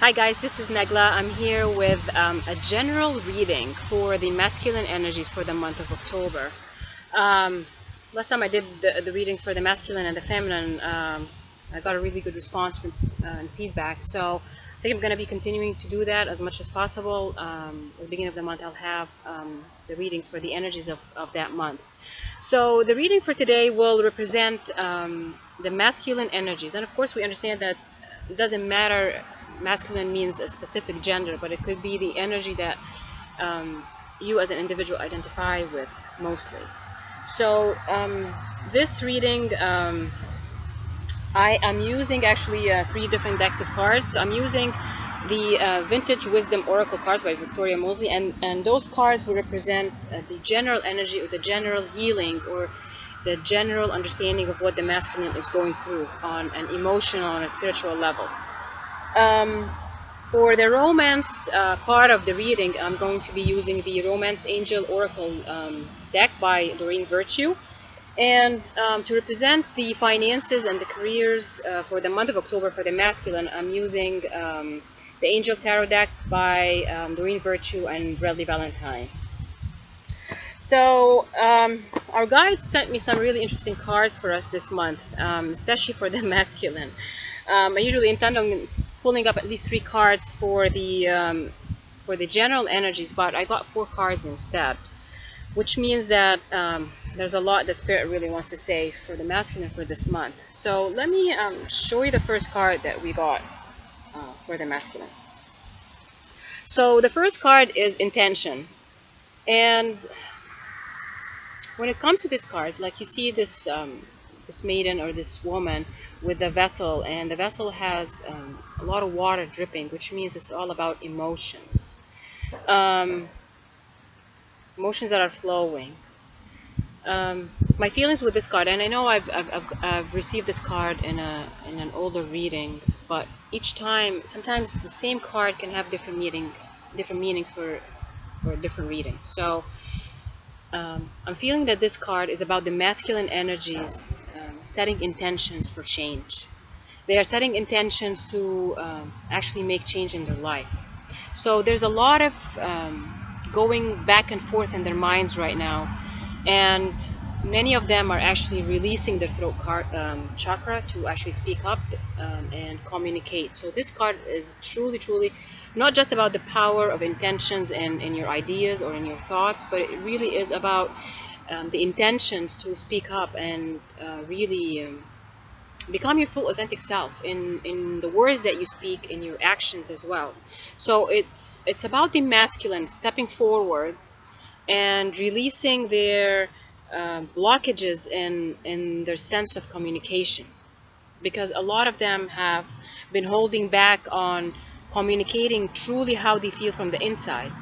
Hi guys, this is Negla. I'm here with a general reading for the masculine energies for the month of October. Um, Last time I did the readings for the masculine and the feminine, I got a really good response and feedback. So I think I'm going to be continuing to do that as much as possible. At the beginning of the month, I'll have the readings for the energies of that month. So the reading for today will represent the masculine energies. And of course, we understand that it doesn't matter. Masculine means a specific gender, but it could be the energy that you as an individual identify with mostly. So this reading, I am using actually 3 different decks of cards. So I'm using the Vintage Wisdom Oracle cards by Victoria Mosley, and those cards will represent the general energy or the general healing or the general understanding of what the masculine is going through on an emotional and a spiritual level. For the romance part of the reading, I'm going to be using the Romance Angel Oracle deck by Doreen Virtue. And to represent the finances and the careers for the month of October for the masculine, I'm using the Angel Tarot deck by Doreen Virtue and Bradley Valentine. So our guide sent me some really interesting cards for us this month, especially for the masculine. I usually intend on pulling up at least 3 cards for the general energies, but I got 4 cards instead, which means that there's a lot that Spirit really wants to say for the masculine for this month. So let me show you the first card that we got for the masculine. So the first card is intention, and when it comes to this card, like you see this this maiden or this woman with a vessel, and the vessel has a lot of water dripping, which means it's all about emotions, emotions that are flowing. My feelings with this card, and I know I've received this card in an older reading, but each time, sometimes the same card can have different meanings for different readings. So I'm feeling that this card is about the masculine energies setting intentions for change. They are setting intentions to actually make change in their life. So there's a lot of going back and forth in their minds right now, and many of them are actually releasing their throat chakra to actually speak up and communicate. So this card is truly not just about the power of intentions and in your ideas or in your thoughts, but it really is about the intentions to speak up and really become your full authentic self in the words that you speak, in your actions as well. So it's about the masculine stepping forward and releasing their blockages in their sense of communication, because a lot of them have been holding back on communicating truly how they feel from the inside.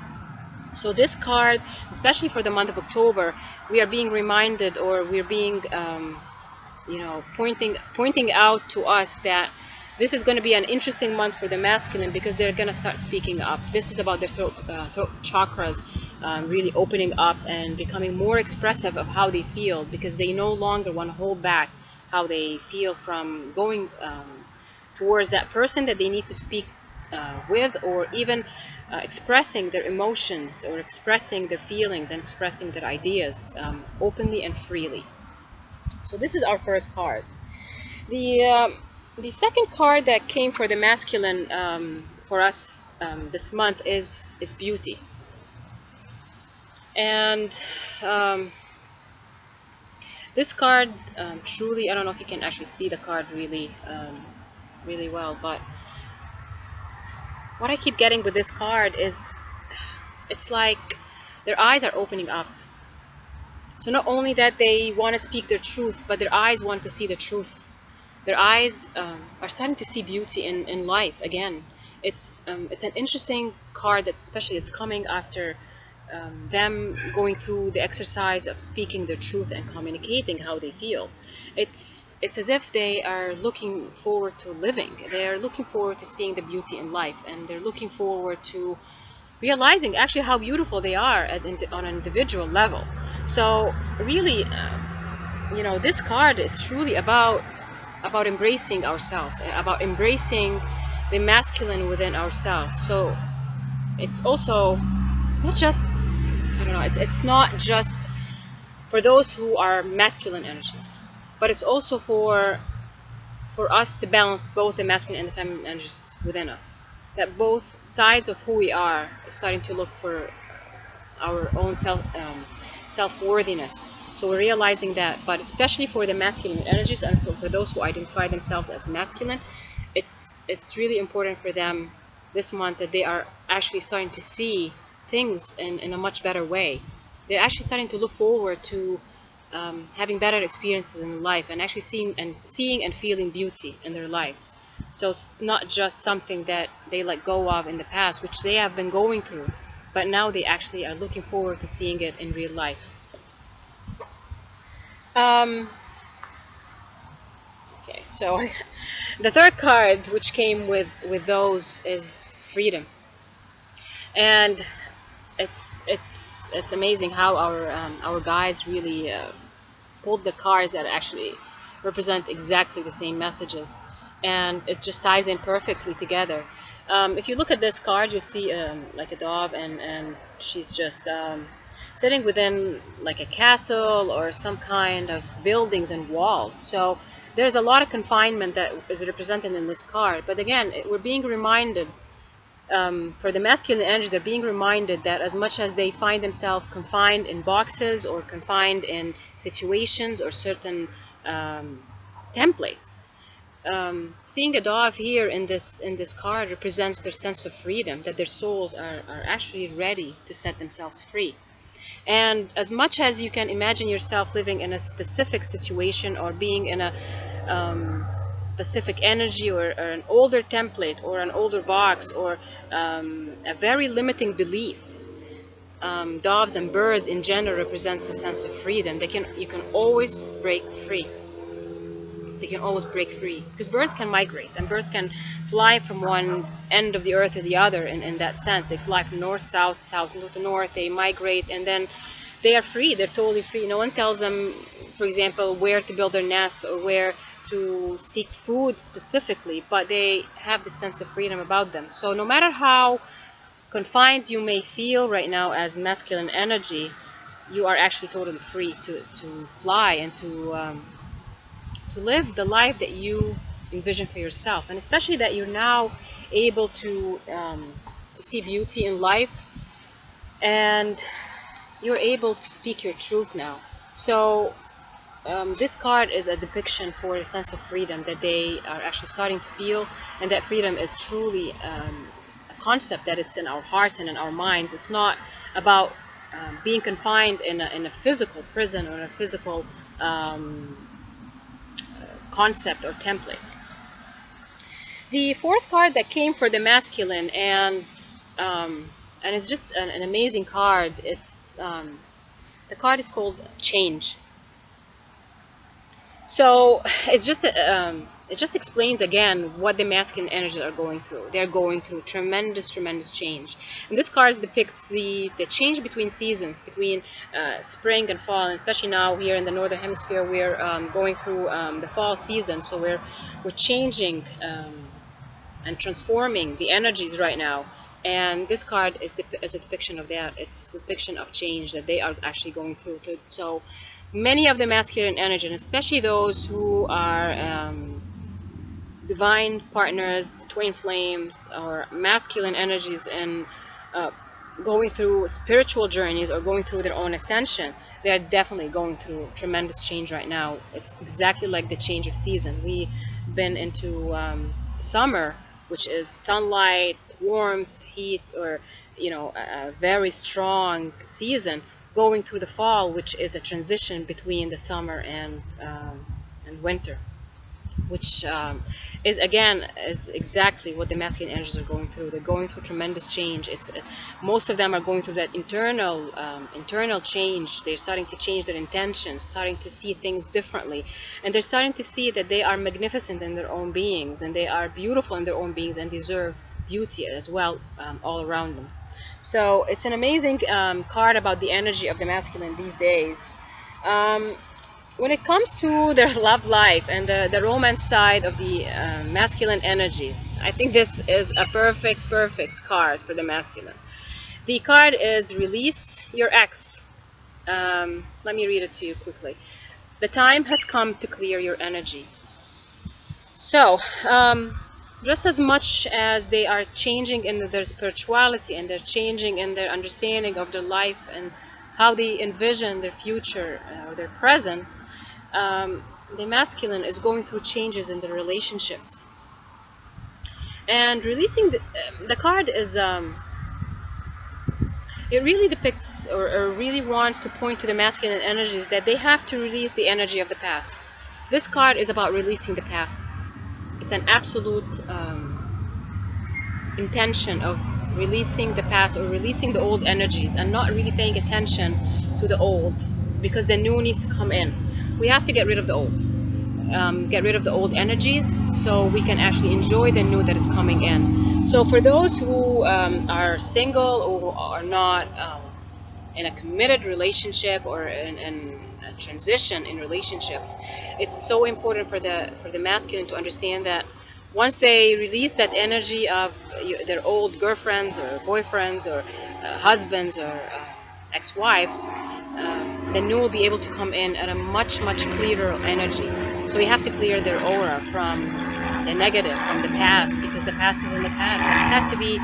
So this card, especially for the month of October, we are being reminded, or we're being pointing out to us that this is going to be an interesting month for the masculine, because they're going to start speaking up. This is about their throat chakras really opening up and becoming more expressive of how they feel, because they no longer want to hold back how they feel from going towards that person that they need to speak with, or even expressing their emotions or expressing their feelings and expressing their ideas openly and freely. So this is our first card. The second card that came for the masculine for us this month is beauty. And this card truly, I don't know if you can actually see the card really well, but what I keep getting with this card is it's like their eyes are opening up. So not only that they want to speak their truth, but their eyes want to see the truth. Their eyes are starting to see beauty in life again. It's an interesting card that especially it's coming after them going through the exercise of speaking their truth and communicating how they feel. It's as if they are looking forward to living. They are looking forward to seeing the beauty in life, and they're looking forward to realizing actually how beautiful they are on an individual level. So really, this card is truly about embracing ourselves, about embracing the masculine within ourselves. So it's also not just, I don't know, it's not just for those who are masculine energies, but it's also for us to balance both the masculine and the feminine energies within us. That both sides of who we are starting to look for our own self-worthiness. So we're realizing that, but especially for the masculine energies and for those who identify themselves as masculine, it's really important for them this month that they are actually starting to see things in a much better way. They're actually starting to look forward to having better experiences in life, and actually seeing and feeling beauty in their lives. So it's not just something that they let go of in the past, which they have been going through, but now they actually are looking forward to seeing it in real life. Um, okay, so the third card, which came with those, is freedom, and it's amazing how our guides really pulled the cards that actually represent exactly the same messages, and it just ties in perfectly together. If you look at this card, you see like a dove, and she's just sitting within like a castle or some kind of buildings and walls. So there's a lot of confinement that is represented in this card. But again, we're being reminded, for the masculine energy, they're being reminded that as much as they find themselves confined in boxes or confined in situations or certain templates, seeing a dove here in this card represents their sense of freedom, that their souls are actually ready to set themselves free. And as much as you can imagine yourself living in a specific situation or being in a specific energy, or an older template or an older box, or a very limiting belief, doves and birds in general represents a sense of freedom. You can always break free. They can always break free, because birds can migrate, and birds can fly from one end of the earth to the other. In that sense, they fly from north south, south to north. They migrate, and then they are free. They're totally free. No one tells them, for example, where to build their nest or where to seek food specifically, but they have this sense of freedom about them. So no matter how confined you may feel right now as masculine energy, you are actually totally free to fly and to live the life that you envision for yourself. And especially that you're now able to see beauty in life, and you're able to speak your truth now. So this card is a depiction for a sense of freedom that they are actually starting to feel, and that freedom is truly a concept that it's in our hearts and in our minds. It's not about being confined in a physical prison or a physical um, concept or template. The fourth card that came for the masculine, and it's just an amazing card. It's the card is called Change. So it just explains again what the masculine energies are going through. They're going through tremendous change, and this card depicts the change between seasons, between spring and fall, and especially now here in the northern hemisphere, we're going through the fall season. So we're changing and transforming the energies right now. And this card is a depiction of that. It's a depiction of change that they are actually going through. So many of the masculine energy, and especially those who are divine partners, twin flames, or masculine energies, and uh, going through spiritual journeys or going through their own ascension, they are definitely going through tremendous change right now. It's exactly like the change of season. We've been into summer, which is sunlight, warmth, heat, or a very strong season, going through the fall, which is a transition between the summer and winter, which is again is exactly what the masculine energies are going through. They're going through tremendous change. Most of them are going through that internal change. They're starting to change their intentions, starting to see things differently, and they're starting to see that they are magnificent in their own beings, and they are beautiful in their own beings, and deserve beauty as well, all around them. So it's an amazing card about the energy of the masculine these days. Um, when it comes to their love life and the romance side of the masculine energies, I think this is a perfect card for the masculine. The card is release your ex. Let me read it to you quickly. The time has come to clear your energy. So, just as much as they are changing in their spirituality and they're changing in their understanding of their life and how they envision their future or their present, um, the masculine is going through changes in the relationships. And releasing the card is it really depicts or really wants to point to the masculine energies that they have to release the energy of the past. This card is about releasing the past. It's an absolute intention of releasing the past or releasing the old energies and not really paying attention to the old, because the new needs to come in. We have to get rid of the old. Get rid of the old energies so we can actually enjoy the new that is coming in. So for those who are single or are not in a committed relationship or in a transition in relationships, it's so important for the masculine to understand that once they release that energy of their old girlfriends or boyfriends or husbands or ex-wives, the new will be able to come in at a much clearer energy. So you have to clear their aura from the negative, from the past, because the past is in the past and it has to be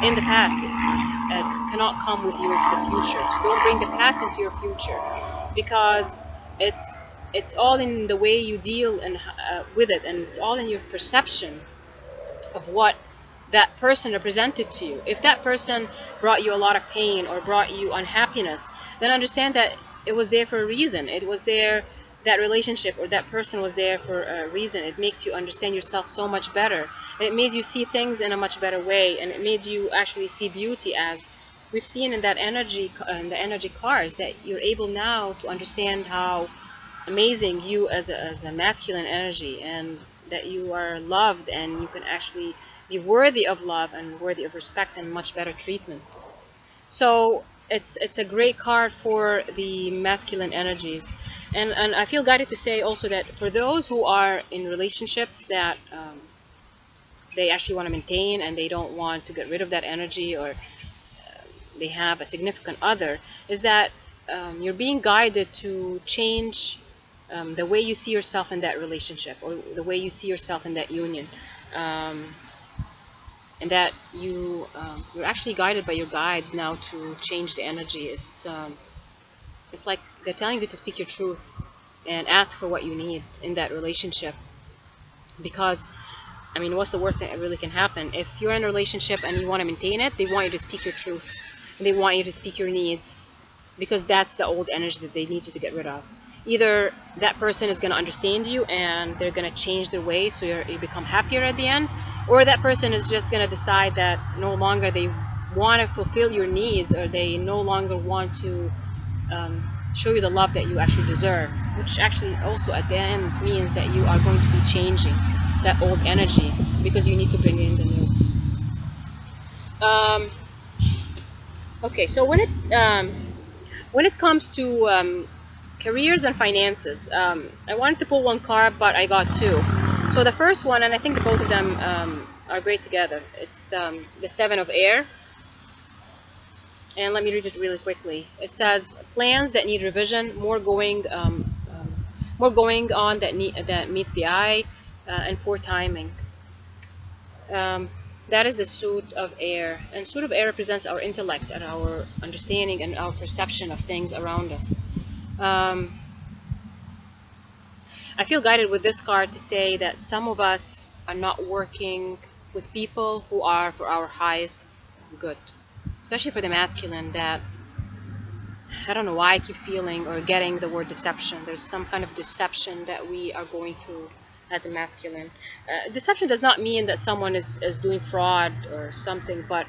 in the past. It cannot come with you into the future. So don't bring the past into your future, because it's all in the way you deal and with it, and it's all in your perception of what that person represented to you. If that person brought you a lot of pain or brought you unhappiness, then understand that it was there for a reason. It was there, that relationship or that person was there for a reason. It makes you understand yourself so much better. And it made you see things in a much better way, and it made you actually see beauty, as we've seen in that energy, in the energy cards, that you're able now to understand how amazing you as a masculine energy, and that you are loved and you can actually be worthy of love and worthy of respect and much better treatment. So it's a great card for the masculine energies. And I feel guided to say also that for those who are in relationships that they actually want to maintain and they don't want to get rid of that energy, or they have a significant other, is that you're being guided to change the way you see yourself in that relationship or the way you see yourself in that union, um, and that you're actually guided by your guides now to change the energy. It's like they're telling you to speak your truth and ask for what you need in that relationship, because I mean, what's the worst thing that really can happen? If you're in a relationship and you want to maintain it, they want you to speak your truth. They want you to speak your needs, because that's the old energy that they need you to get rid of. Either that person is going to understand you and they're going to change their ways so you become happier at the end, or that person is just going to decide that no longer they want to fulfill your needs, or they no longer want to show you the love that you actually deserve, which actually also at the end means that you are going to be changing that old energy because you need to bring in the new. Okay, so when it comes to careers and finances, I wanted to pull one card, but I got two. So the first one, and I think the both of them are great together. It's the Seven of Air, and let me read it really quickly. It says plans that need revision, more going on that meets the eye, and poor timing. Um, that is the suit of air, and suit of air represents our intellect and our understanding and our perception of things around us. Um, I feel guided with this card to say that some of us are not working with people who are for our highest good, especially for the masculine. That I don't know why I keep feeling or getting the word deception. There's some kind of deception that we are going through as a masculine. Deception does not mean that someone is doing fraud or something, but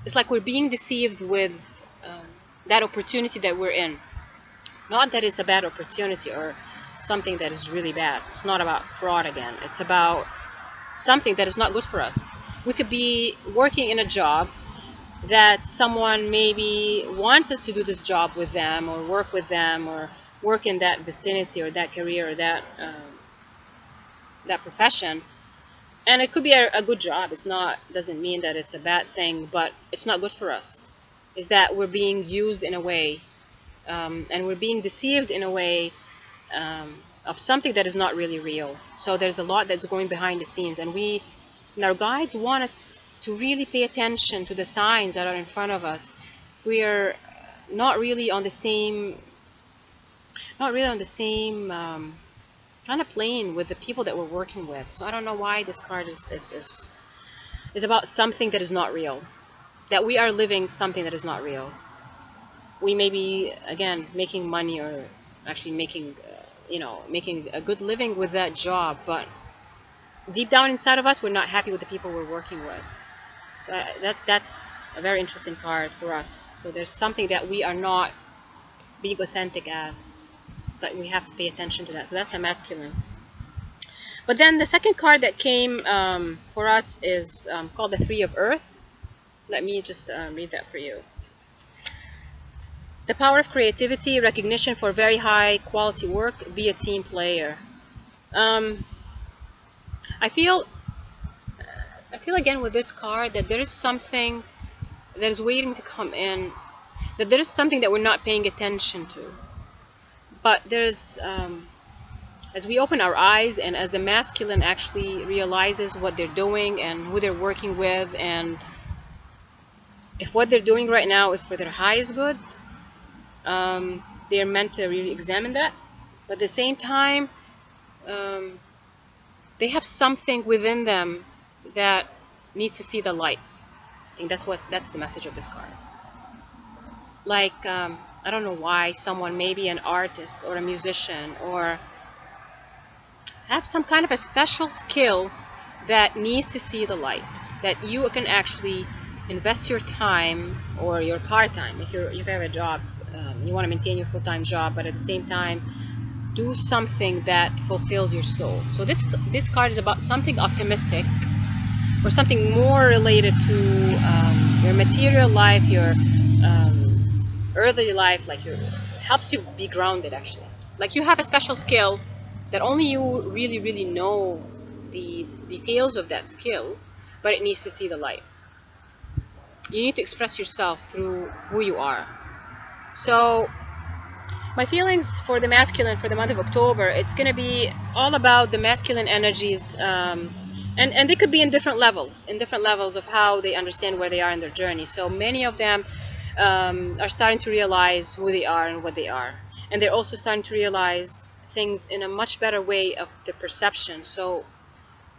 it's like we're being deceived with that opportunity that we're in. Not that it's a bad opportunity or something that is really bad. It's not about fraud again. It's about something that is not good for us. We could be working in a job that someone maybe wants us to do this job with them or work with them, or work in that vicinity or that career or that profession. And it could be a good job. It's not, doesn't mean that it's a bad thing, but it's not good for us. Is that we're being used in a way, and we're being deceived in a way, of something that is not really real. So there's a lot that's going behind the scenes, and our guides want us to really pay attention to the signs that are in front of us. We are not really on the same, not really on the same kind of plane with the people that we're working with. So I don't know why this card is about something that is not real. That we are living something that is not real. We may be, again, making money, or actually making, making a good living with that job, but deep down inside of us, we're not happy with the people we're working with. So that's a very interesting card for us. So there's something that we are not being authentic at, but we have to pay attention to that. So that's a masculine. But then the second card that came for us is called the Three of Earth. Let me just read that for you. The power of creativity, recognition for very high quality work, be a team player. I feel again with this card that there is something that is waiting to come in, that there is something that we're not paying attention to. But there's, as we open our eyes and as the masculine actually realizes what they're doing and who they're working with, and if what they're doing right now is for their highest good, they're meant to really examine that. But at the same time, they have something within them that needs to see the light. I think that's the message of this card. Like, I don't know why someone, maybe an artist or a musician, or have some kind of a special skill that needs to see the light, that you can actually invest your time or your part-time, if you have a job, you want to maintain your full-time job, but at the same time do something that fulfills your soul. So this card is about something optimistic, or something more related to your material life, your earthly life, like helps you be grounded, actually. Like you have a special skill that only you really know the details of that skill, but it needs to see the light. You need to express yourself through who you are. So my feelings for the masculine for the month of October, it's going to be all about the masculine energies, and they could be in different levels of how they understand where they are in their journey. So many of them are starting to realize who they are and what they are, and they're also starting to realize things in a much better way of the perception. So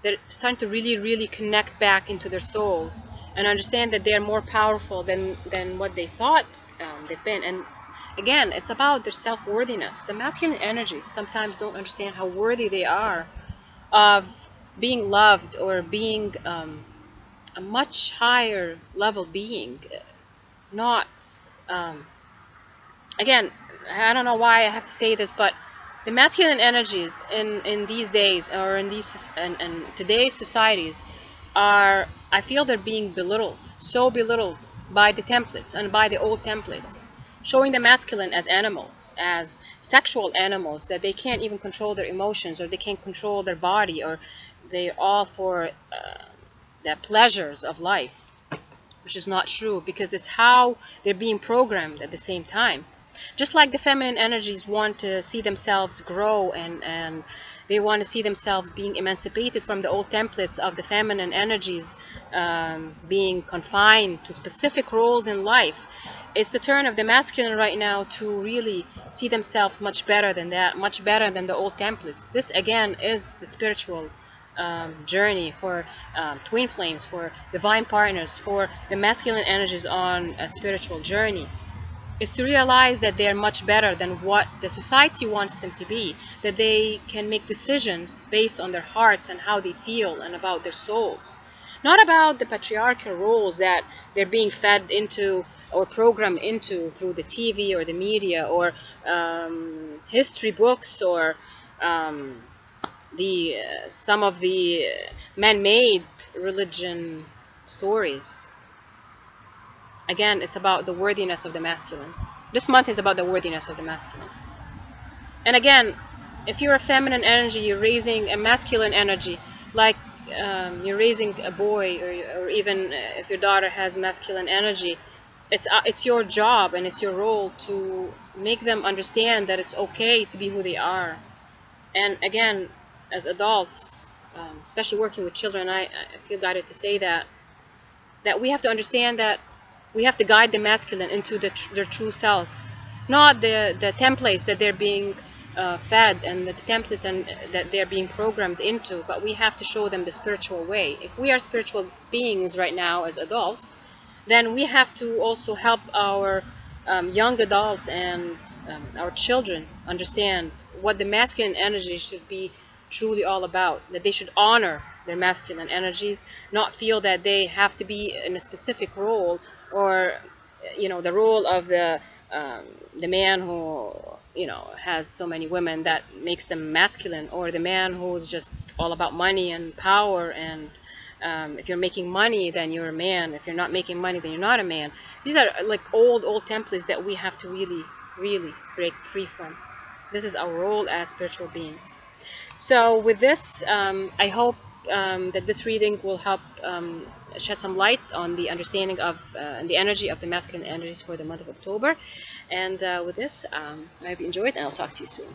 they're starting to really connect back into their souls and understand that they are more powerful than what they thought they've been. And again, it's about their self-worthiness. The masculine energies sometimes don't understand how worthy they are of being loved, or being a much higher level being. Not, again, I don't know why I have to say this, but the masculine energies in these days, or in these and today's societies, are, I feel they're being belittled, so belittled by the templates and by the old templates, showing the masculine as animals, as sexual animals, that they can't even control their emotions, or they can't control their body, or they're all for the pleasures of life, which is not true, because it's how they're being programmed at the same time. Just like the feminine energies want to see themselves grow, and they want to see themselves being emancipated from the old templates of the feminine energies, being confined to specific roles in life. It's the turn of the masculine right now to really see themselves much better than that, much better than the old templates. This again is the spiritual journey for twin flames, for divine partners, for the masculine energies on a spiritual journey, is to realize that they are much better than what the society wants them to be, that they can make decisions based on their hearts and how they feel and about their souls, not about the patriarchal roles that they're being fed into or programmed into through the TV or the media, or history books, or the some of the man-made religion stories. Again, it's about the worthiness of the masculine. This month is about the worthiness of the masculine. And again, if you're a feminine energy, you're raising a masculine energy, like you're raising a boy, or even if your daughter has masculine energy, it's your job and it's your role to make them understand that it's okay to be who they are. And again, as adults, especially working with children, I feel guided to say that we have to understand that we have to guide the masculine into their true selves, not the templates that they're being fed, and the templates and that they're being programmed into, but we have to show them the spiritual way. If we are spiritual beings right now as adults, then we have to also help our young adults and our children understand what the masculine energy should be truly all about. That they should honor their masculine energies, not feel that they have to be in a specific role, or the role of the man who has so many women that makes them masculine, or the man who's just all about money and power, and if you're making money, then you're a man. If you're not making money, then you're not a man. These are like old templates that we have to really break free from. This is our role as spiritual beings. So with this, I hope that this reading will help shed some light on the understanding of and the energy of the masculine energies for the month of October. And with this, I hope you enjoyed, and I'll talk to you soon.